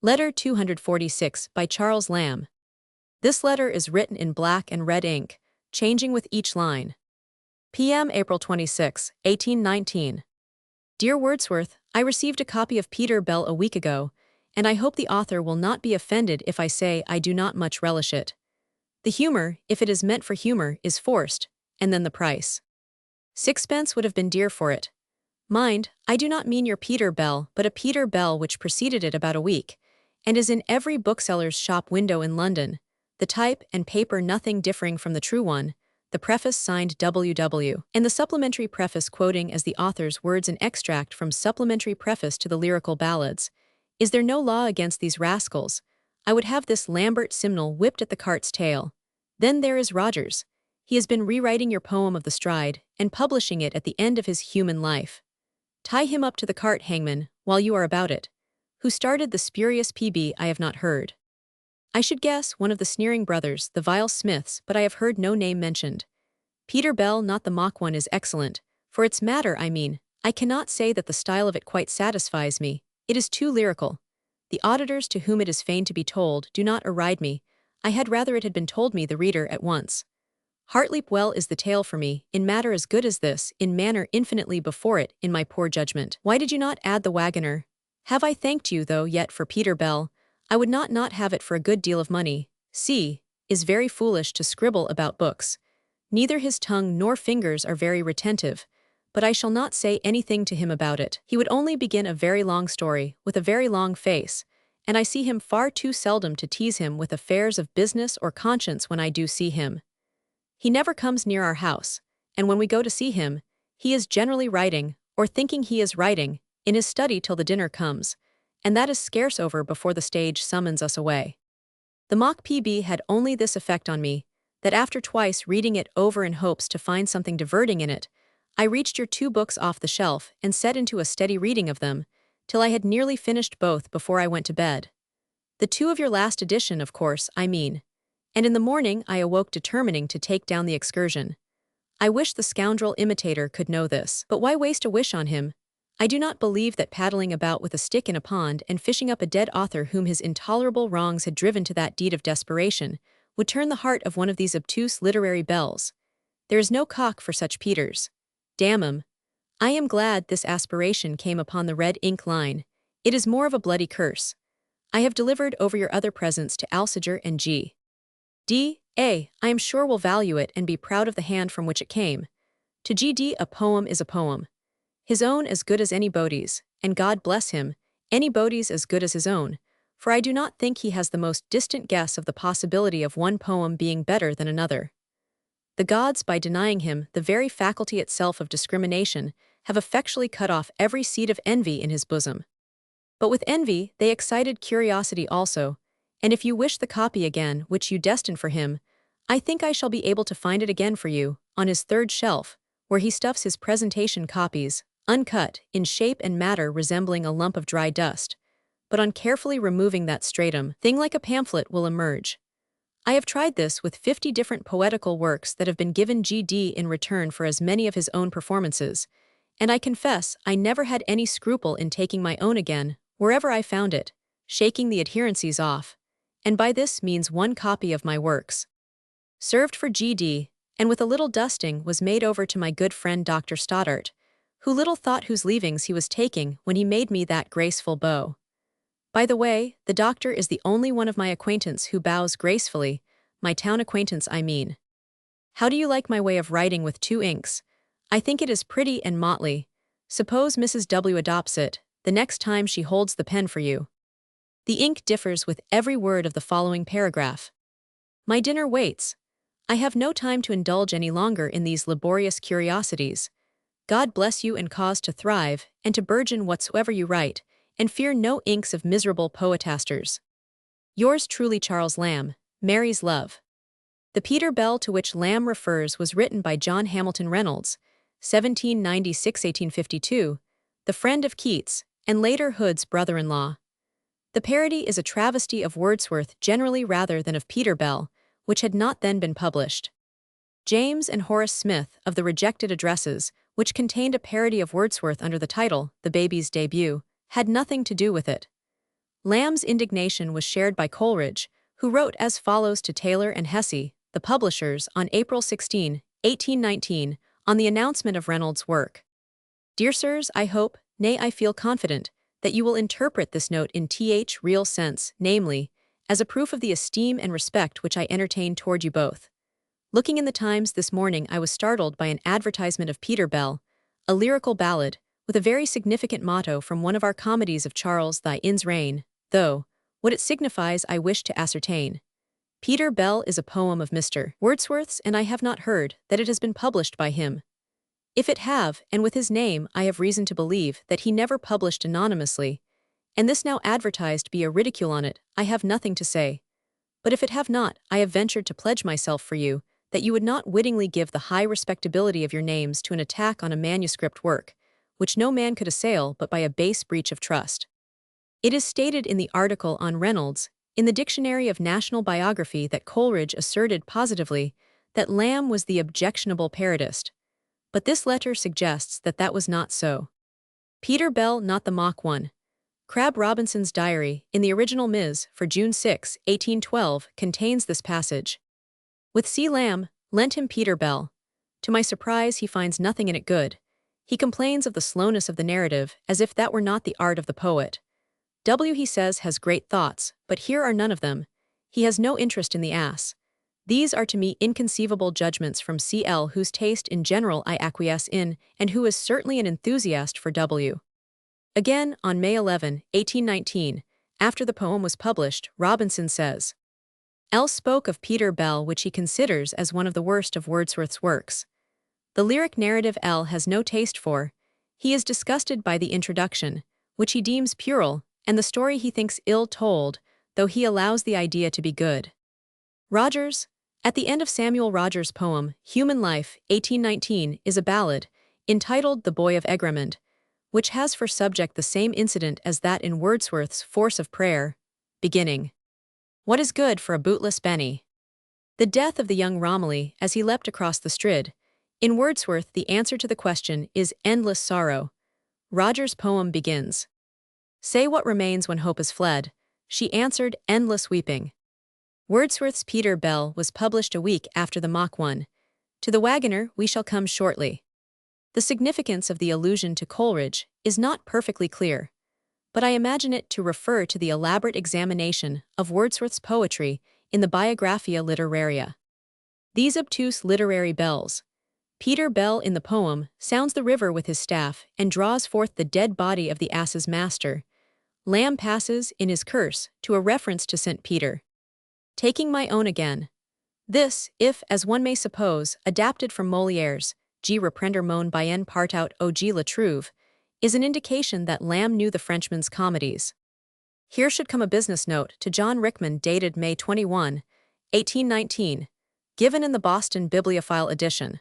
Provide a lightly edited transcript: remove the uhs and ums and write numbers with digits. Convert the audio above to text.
Letter 246 by Charles Lamb. This letter is written in black and red ink, changing with each line. PM April 26, 1819. Dear Wordsworth, I received a copy of Peter Bell a week ago, and I hope the author will not be offended if I say I do not much relish it. The humor, if it is meant for humor, is forced, and then the price. 6pence would have been dear for it. Mind, I do not mean your Peter Bell, but a Peter Bell which preceded it about a week, and is in every bookseller's shop window in London, the type and paper nothing differing from the true one, the preface signed W.W., and the supplementary preface quoting as the author's words an extract from supplementary preface to the lyrical ballads. Is there no law against these rascals? I would have this Lambert Simnel whipped at the cart's tail. Then there is Rogers. He has been rewriting your poem of the stride, and publishing it at the end of his human life. Tie him up to the cart, hangman, while you are about it. Who started the spurious PB I have not heard. I should guess one of the sneering brothers, the vile Smiths, but I have heard no name mentioned. Peter Bell, not the mock one, is excellent. For its matter, I mean, I cannot say that the style of it quite satisfies me. It is too lyrical. The auditors to whom it is fain to be told do not eride me. I had rather it had been told me, the reader, at once. Heartleap well is the tale for me, in matter as good as this, in manner infinitely before it, in my poor judgment. Why did you not add the wagoner? Have I thanked you, though, yet for Peter Bell? I would not have it for a good deal of money. C. is very foolish to scribble about books. Neither his tongue nor fingers are very retentive, but I shall not say anything to him about it. He would only begin a very long story, with a very long face, and I see him far too seldom to tease him with affairs of business or conscience when I do see him. He never comes near our house, and when we go to see him, he is generally writing, or thinking he is writing, in his study till the dinner comes, and that is scarce over before the stage summons us away. The mock PB had only this effect on me, that after twice reading it over in hopes to find something diverting in it, I reached your 2 books off the shelf and set into a steady reading of them, till I had nearly finished both before I went to bed. The 2 of your last edition, of course, I mean. And in the morning I awoke determining to take down the excursion. I wish the scoundrel imitator could know this. But why waste a wish on him? I do not believe that paddling about with a stick in a pond and fishing up a dead author whom his intolerable wrongs had driven to that deed of desperation would turn the heart of one of these obtuse literary belles. There is no cock for such Peters. Damn 'em. I am glad this aspiration came upon the red ink line. It is more of a bloody curse. I have delivered over your other presents to Alsager and G. D. A. I am sure will value it and be proud of the hand from which it came. To G. D. a poem is a poem. His own as good as anybody's, and God bless him, anybody's as good as his own, for I do not think he has the most distant guess of the possibility of one poem being better than another. The gods, by denying him the very faculty itself of discrimination, have effectually cut off every seed of envy in his bosom. But with envy they excited curiosity also, and if you wish the copy again which you destined for him, I think I shall be able to find it again for you, on his 3rd shelf, where he stuffs his presentation copies, uncut, in shape and matter resembling a lump of dry dust, but on carefully removing that stratum, thing like a pamphlet will emerge. I have tried this with 50 different poetical works that have been given G.D. in return for as many of his own performances, and I confess I never had any scruple in taking my own again, wherever I found it, shaking the adherencies off, and by this means 1 copy of my works. Served for G.D., and with a little dusting was made over to my good friend Dr. Stoddart, who little thought whose leavings he was taking when he made me that graceful bow. By the way, the doctor is the only one of my acquaintance who bows gracefully, my town acquaintance I mean. How do you like my way of writing with 2 inks? I think it is pretty and motley. Suppose Mrs. W. adopts it, the next time she holds the pen for you. The ink differs with every word of the following paragraph. My dinner waits. I have no time to indulge any longer in these laborious curiosities. God bless you and cause to thrive, and to burgeon whatsoever you write, and fear no inks of miserable poetasters. Yours truly, Charles Lamb, Mary's Love. The Peter Bell to which Lamb refers was written by John Hamilton Reynolds, 1796–1852, the friend of Keats, and later Hood's brother-in-law. The parody is a travesty of Wordsworth generally rather than of Peter Bell, which had not then been published. James and Horace Smith, of the Rejected Addresses, which contained a parody of Wordsworth under the title, The Baby's Debut, had nothing to do with it. Lamb's indignation was shared by Coleridge, who wrote as follows to Taylor and Hesse, the publishers, on April 16, 1819, on the announcement of Reynolds' work. Dear sirs, I hope, nay I feel confident, that you will interpret this note in real sense, namely, as a proof of the esteem and respect which I entertain toward you both. Looking in the Times this morning, I was startled by an advertisement of Peter Bell, a lyrical ballad, with a very significant motto from one of our comedies of Charles II's reign, though, what it signifies I wish to ascertain. Peter Bell is a poem of Mr. Wordsworth's, and I have not heard that it has been published by him. If it have, and with his name, I have reason to believe that he never published anonymously, and this now advertised be a ridicule on it, I have nothing to say. But if it have not, I have ventured to pledge myself for you, that you would not wittingly give the high respectability of your names to an attack on a manuscript work, which no man could assail but by a base breach of trust. It is stated in the article on Reynolds, in the Dictionary of National Biography, that Coleridge asserted positively that Lamb was the objectionable parodist. But this letter suggests that that was not so. Peter Bell, not the mock one. Crabb Robinson's diary, in the original Ms. for June 6, 1812, contains this passage. With C. Lamb, lent him Peter Bell. To my surprise, he finds nothing in it good. He complains of the slowness of the narrative, as if that were not the art of the poet. W. he says has great thoughts, but here are none of them. He has no interest in the ass. These are to me inconceivable judgments from C.L., whose taste in general I acquiesce in, and who is certainly an enthusiast for W. Again, on May 11, 1819, after the poem was published, Robinson says, L. spoke of Peter Bell, which he considers as one of the worst of Wordsworth's works. The lyric narrative L. has no taste for. He is disgusted by the introduction, which he deems puerile, and the story he thinks ill told, though he allows the idea to be good. Rogers, at the end of Samuel Rogers' poem, Human Life, 1819, is a ballad, entitled The Boy of Egremond, which has for subject the same incident as that in Wordsworth's Force of Prayer, beginning, What is good for a bootless Benny? The death of the young Romilly as he leapt across the Strid. In Wordsworth, the answer to the question is endless sorrow. Rogers' poem begins, Say what remains when hope is fled. She answered, endless weeping. Wordsworth's Peter Bell was published a week after the mock one. To the Wagoner we shall come shortly. The significance of the allusion to Coleridge is not perfectly clear, but I imagine it to refer to the elaborate examination of Wordsworth's poetry in the Biographia Literaria. These obtuse literary bells. Peter Bell in the poem sounds the river with his staff and draws forth the dead body of the ass's master. Lamb passes, in his curse, to a reference to St. Peter. Taking my own again. This, if, as one may suppose, adapted from Molière's G. Reprendre mon bien partout au G. La Trouve, is an indication that Lamb knew the Frenchman's comedies. Here should come a business note to John Rickman dated May 21, 1819, given in the Boston Bibliophile edition.